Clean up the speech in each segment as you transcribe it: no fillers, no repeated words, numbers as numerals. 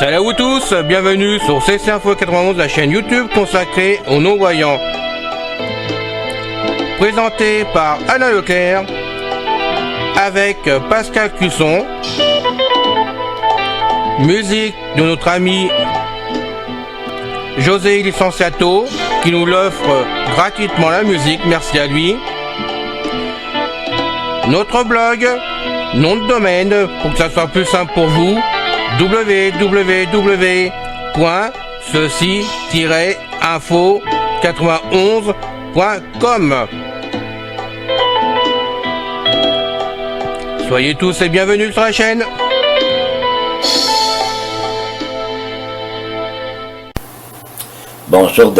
Salut à vous tous, bienvenue sur CC Info 91, la chaîne YouTube consacrée aux non-voyants. Présenté par Alain Leclerc, avec Pascal Cusson. Musique de notre ami José Licenciato, qui nous l'offre gratuitement la musique, merci à lui. Notre blog, nom de domaine, pour que ça soit plus simple pour vous, www.ceci-info91.com. Soyez tous et bienvenus sur la chaîne. Bonjour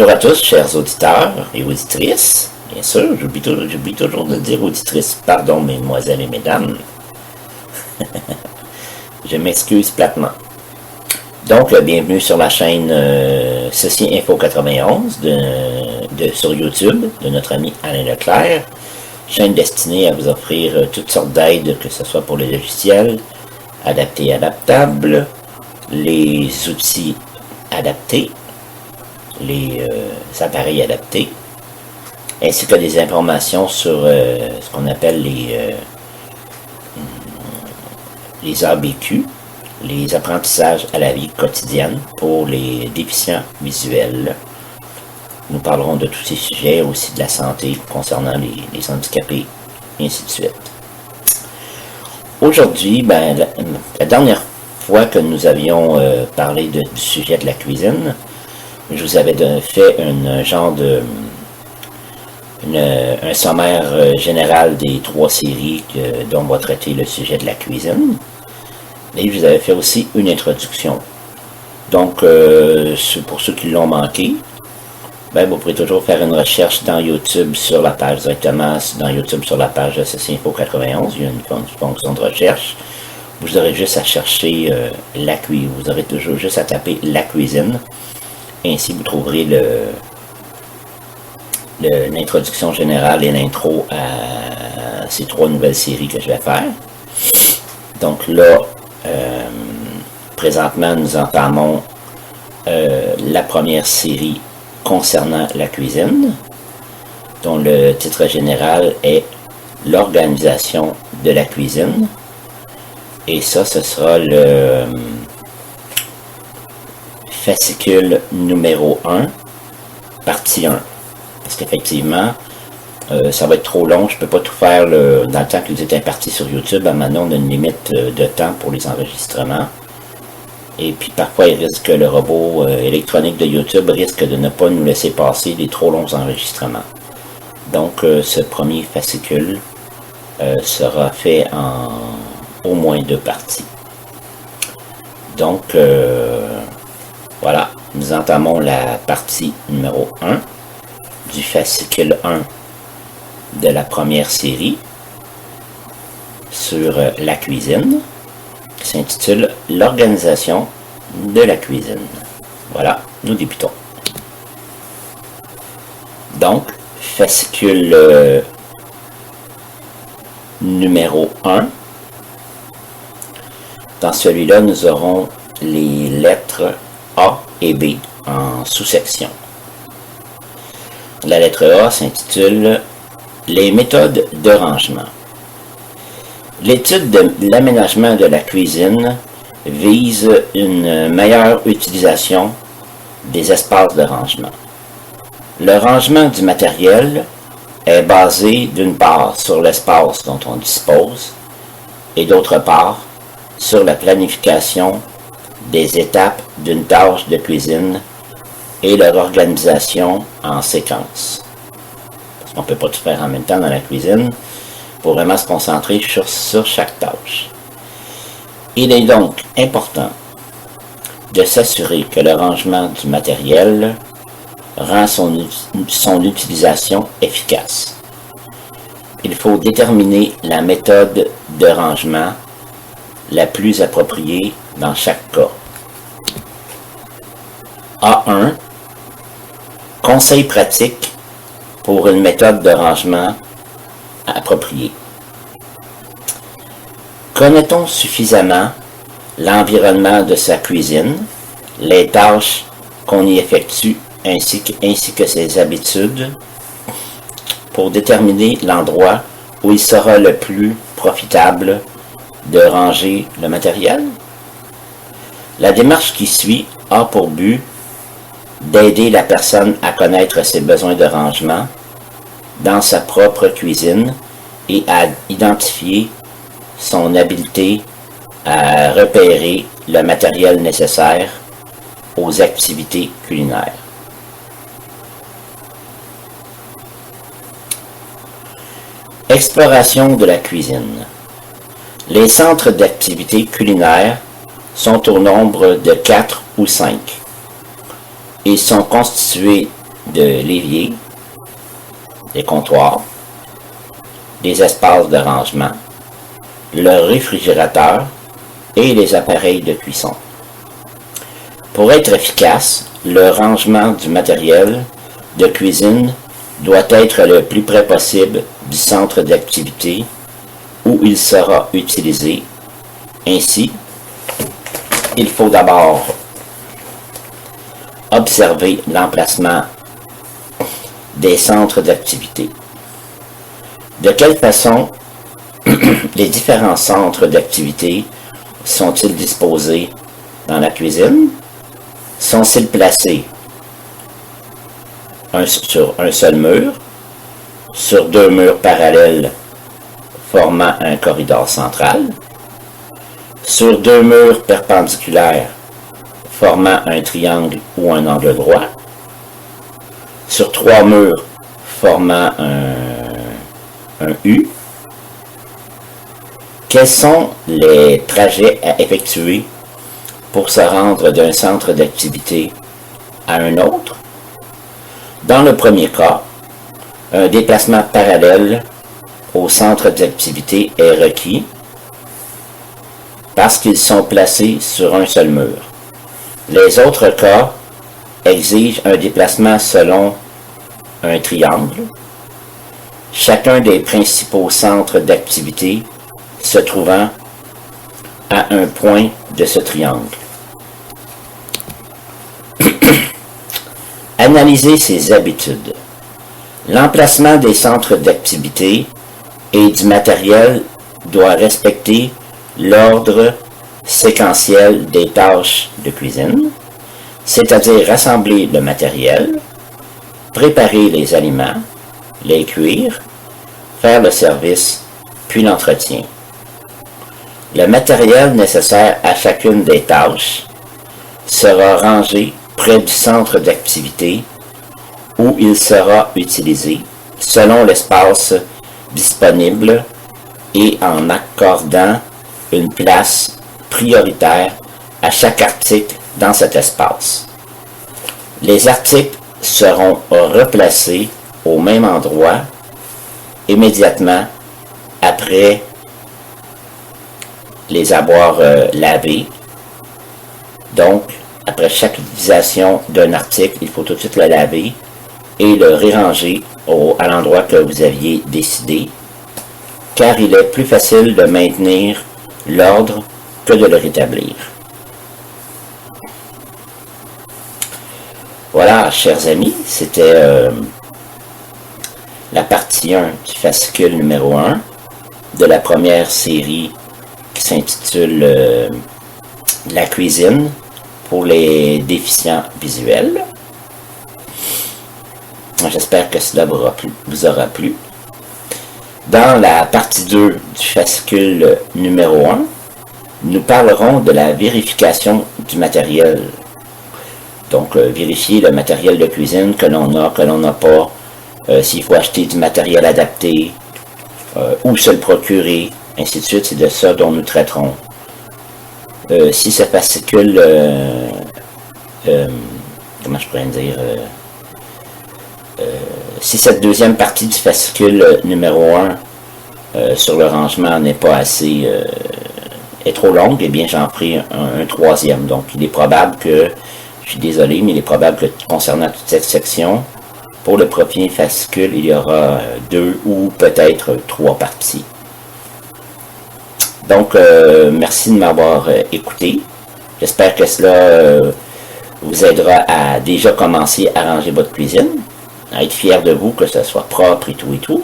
à tous, chers auditeurs et auditrices. Bien sûr, j'oublie toujours de dire auditrices. Pardon, mesdemoiselles et mesdames. Je m'excuse platement. Donc, bienvenue sur la chaîne Ceci Info 91 sur YouTube de notre ami Alain Leclerc. Chaîne destinée à vous offrir toutes sortes d'aides, que ce soit pour les logiciels adaptés et adaptables, les outils adaptés, les appareils adaptés, ainsi que des informations sur ce qu'on appelle les ABQ, les apprentissages à la vie quotidienne pour les déficients visuels. Nous parlerons de tous ces sujets, aussi de la santé concernant les handicapés, et ainsi de suite. Aujourd'hui, la dernière fois que nous avions parlé du sujet de la cuisine, je vous avais fait un sommaire général des 3 séries dont on va traiter le sujet de la cuisine. Et je vous avais fait aussi une introduction. Donc, pour ceux qui l'ont manqué, vous pourrez toujours faire une recherche dans YouTube sur la page directement, dans YouTube sur la page CC Info 91, il y a une fonction de recherche. Vous aurez juste à chercher vous aurez toujours juste à taper la cuisine. Ainsi, vous trouverez l'introduction générale et l'intro à ces 3 nouvelles séries que je vais faire. Donc là, présentement, nous entamons la première série concernant la cuisine, dont le titre général est l'organisation de la cuisine. Et ça, ce sera le fascicule numéro 1, partie 1. Parce qu'effectivement, ça va être trop long, je ne peux pas tout faire dans le temps que vous êtes imparti sur YouTube. Maintenant, on a une limite de temps pour les enregistrements. Et puis parfois, il risque que le robot électronique de YouTube risque de ne pas nous laisser passer des trop longs enregistrements. Donc, ce premier fascicule sera fait en au moins 2 parties. Donc, voilà, nous entamons la partie numéro 1 du fascicule 1 de la première série sur la cuisine, qui s'intitule l'organisation de la cuisine. Voilà, nous débutons. Donc, fascicule numéro 1. Dans celui-là, nous aurons les lettres A et B en sous-section. La lettre A s'intitule « Les méthodes de rangement ». L'étude de l'aménagement de la cuisine vise une meilleure utilisation des espaces de rangement. Le rangement du matériel est basé d'une part sur l'espace dont on dispose et d'autre part sur la planification des étapes d'une tâche de cuisine et leur organisation en séquence. Parce qu'on ne peut pas tout faire en même temps dans la cuisine pour vraiment se concentrer sur chaque tâche. Il est donc important de s'assurer que le rangement du matériel rend son utilisation efficace. Il faut déterminer la méthode de rangement la plus appropriée dans chaque cas. A1. Conseil pratique pour une méthode de rangement appropriée. Connaît-on suffisamment l'environnement de sa cuisine, les tâches qu'on y effectue ainsi que ses habitudes pour déterminer l'endroit où il sera le plus profitable de ranger le matériel. La démarche qui suit a pour but d'aider la personne à connaître ses besoins de rangement dans sa propre cuisine et à identifier son habileté à repérer le matériel nécessaire aux activités culinaires. Exploration de la cuisine. Les centres d'activités culinaires sont au nombre de 4 ou 5. Ils sont constitués de l'évier, des comptoirs, des espaces de rangement, le réfrigérateur et les appareils de cuisson. Pour être efficace, le rangement du matériel de cuisine doit être le plus près possible du centre d'activité où il sera utilisé. Ainsi, il faut d'abord observer l'emplacement des centres d'activité. De quelle façon les différents centres d'activité sont-ils disposés dans la cuisine? Sont-ils placés sur un seul mur, sur 2 murs parallèles formant un corridor central, sur 2 murs perpendiculaires formant un triangle ou un angle droit, sur 3 murs formant un U? Quels sont les trajets à effectuer pour se rendre d'un centre d'activité à un autre? Dans le premier cas, un déplacement parallèle au centre d'activité est requis parce qu'ils sont placés sur un seul mur. Les autres cas exigent un déplacement selon un triangle, chacun des principaux centres d'activité se trouvant à un point de ce triangle. Analyser ses habitudes. L'emplacement des centres d'activité et du matériel doit respecter l'ordre séquentiel des tâches de cuisine, c'est-à-dire rassembler le matériel, préparer les aliments, les cuire, faire le service, puis l'entretien. Le matériel nécessaire à chacune des tâches sera rangé près du centre d'activité où il sera utilisé selon l'espace disponible et en accordant une place prioritaire à chaque article dans cet espace. Les articles seront replacés au même endroit immédiatement après les avoir lavés. Donc, après chaque utilisation d'un article, il faut tout de suite le laver et le réranger à l'endroit que vous aviez décidé, car il est plus facile de maintenir l'ordre que de le rétablir. Voilà, chers amis, c'était la partie 1 du fascicule numéro 1 de la première série qui s'intitule La cuisine pour les déficients visuels. J'espère que cela vous aura plu. Dans la partie 2 du fascicule numéro 1, nous parlerons de la vérification du matériel. Donc, vérifier le matériel de cuisine que l'on n'a pas, s'il faut acheter du matériel adapté, où se le procurer, ainsi de suite. C'est de ça dont nous traiterons. Si ce fascicule, comment je pourrais dire, si cette deuxième partie du fascicule numéro 1 sur le rangement n'est pas assez, est trop longue, eh bien j'en ferai un troisième. Donc il est probable que, je suis désolé, mais il est probable que concernant toute cette section, pour le premier fascicule, il y aura 2 ou peut-être 3 parties. Donc, merci de m'avoir écouté. J'espère que cela vous aidera à déjà commencer à ranger votre cuisine, à être fier de vous, que ce soit propre et tout et tout.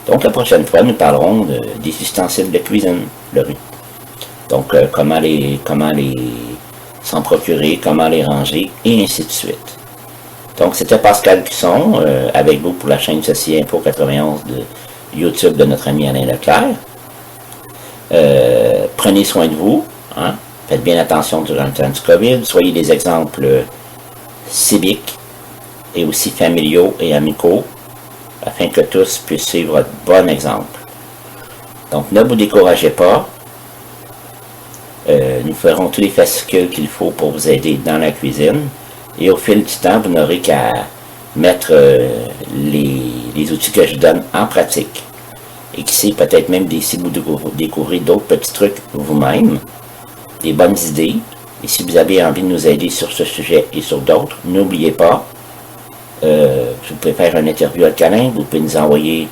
Donc, la prochaine fois, nous parlerons des ustensiles de cuisine, le riz. Donc, comment les s'en procurer, comment les ranger, et ainsi de suite. Donc, c'était Pascal Cusson, avec vous pour la chaîne Ceci Info 91 de YouTube de notre ami Alain Leclerc. Prenez soin de vous, hein? Faites bien attention durant le temps du COVID, soyez des exemples civiques et aussi familiaux et amicaux, afin que tous puissent suivre votre bon exemple. Donc, ne vous découragez pas. Nous ferons tous les fascicules qu'il faut pour vous aider dans la cuisine. Et au fil du temps, vous n'aurez qu'à mettre les outils que je donne en pratique. Et qui sait, peut-être même si vous découvrez d'autres petits trucs vous-même, des bonnes idées. Et si vous avez envie de nous aider sur ce sujet et sur d'autres, n'oubliez pas, vous pouvez faire une interview avec Alain, vous pouvez nous envoyer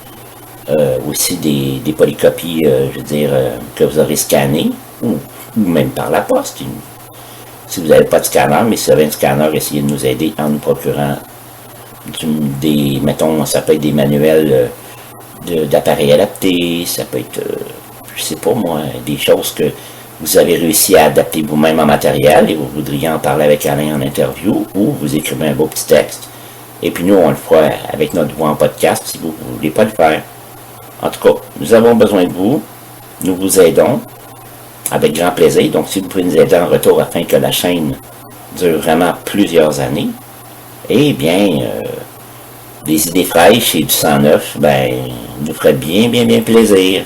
aussi des polycopies, je veux dire, que vous aurez scannées, ou même par la poste. Si vous n'avez pas de scanner, mais si vous avez un scanner, essayez de nous aider en nous procurant mettons, ça peut être des manuels d'appareils adaptés, ça peut être, je sais pas moi, des choses que vous avez réussi à adapter vous-même en matériel et vous voudriez en parler avec Alain en interview, ou vous écrivez un beau petit texte. Et puis nous, on le fera avec notre voix en podcast si vous ne voulez pas le faire. En tout cas, nous avons besoin de vous. Nous vous aidons avec grand plaisir. Donc, si vous pouvez nous aider en retour afin que la chaîne dure vraiment plusieurs années, eh bien, des idées fraîches et du sang neuf, ben, nous ferait bien plaisir.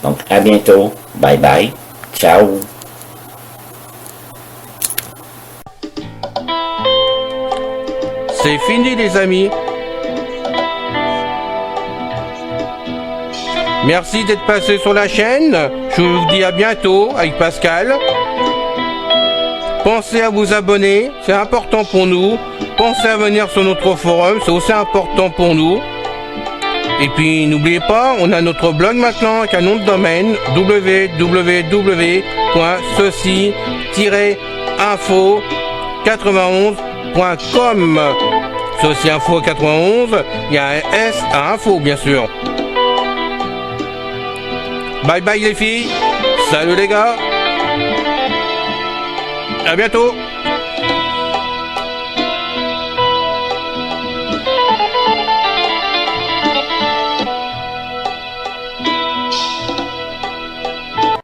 Donc, à bientôt. Bye bye. Ciao. C'est fini les amis. Merci d'être passé sur la chaîne. Je vous dis à bientôt avec Pascal. Pensez à vous abonner, c'est important pour nous. Pensez à venir sur notre forum, c'est aussi important pour nous. Et puis n'oubliez pas, on a notre blog maintenant avec un nom de domaine www.ceci-info91.com. Ceci Info 91, il y a un S à info bien sûr. Bye bye les filles, salut les gars, à bientôt.